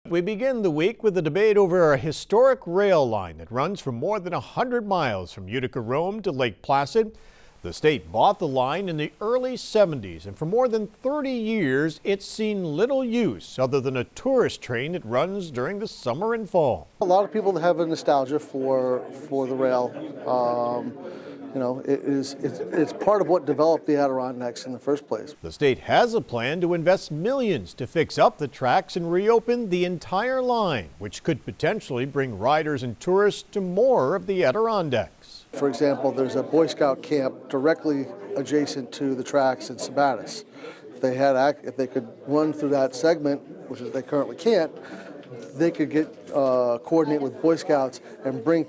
We begin the week with a debate over a historic rail line that runs for more than 100 miles from Utica, Rome to Lake Placid. The state bought the line in the early 70s, and for more than 30 years, it's seen little use other than a tourist train that runs during the summer and fall. A lot of people have a nostalgia for the rail. It's part of what developed the Adirondacks in the first place. The state has a plan to invest millions to fix up the tracks and reopen the entire line, which could potentially bring riders and tourists to more of the Adirondacks. For example, there's a Boy Scout camp directly adjacent to the tracks in Sabattis. If they could run through that segment, which they currently can't, they could coordinate with Boy Scouts and bring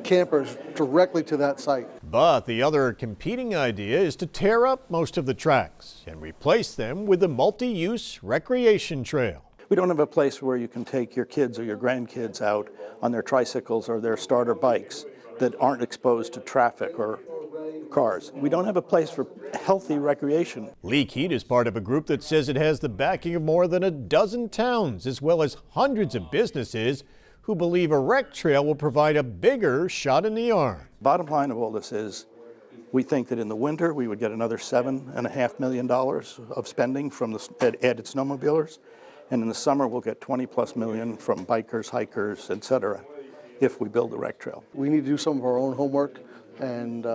campers directly to that site. But the other competing idea is to tear up most of the tracks and replace them with a multi-use recreation trail. We don't have a place where you can take your kids or your grandkids out on their tricycles or their starter bikes that aren't exposed to traffic or cars. We don't have a place for healthy recreation. Lee Keat is part of a group that says it has the backing of more than a dozen towns as well as hundreds of businesses who believe a rec trail will provide a bigger shot in the arm. Bottom line of all this is we think that in the winter we would get another $7.5 million of spending from the added snowmobilers, and in the summer we'll get 20+ million from bikers, hikers, etc. if we build the rec trail. We need to do some of our own homework and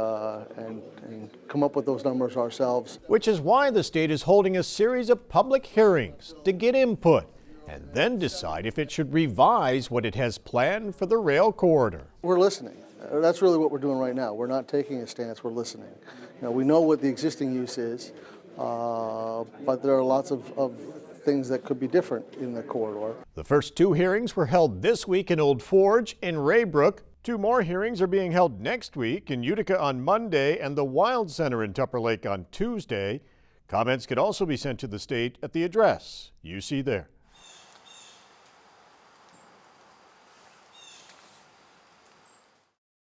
come up with those numbers ourselves. Which is why the state is holding a series of public hearings to get input and then decide if it should revise what it has planned for the rail corridor. We're listening. That's really what we're doing right now. We're not taking a stance, we're listening. We know what the existing use is, but there are lots of things that could be different in the corridor. The first two hearings were held this week in Old Forge and Raybrook. Two more hearings are being held next week in Utica on Monday and the Wild Center in Tupper Lake on Tuesday. Comments could also be sent to the state at the address you see there.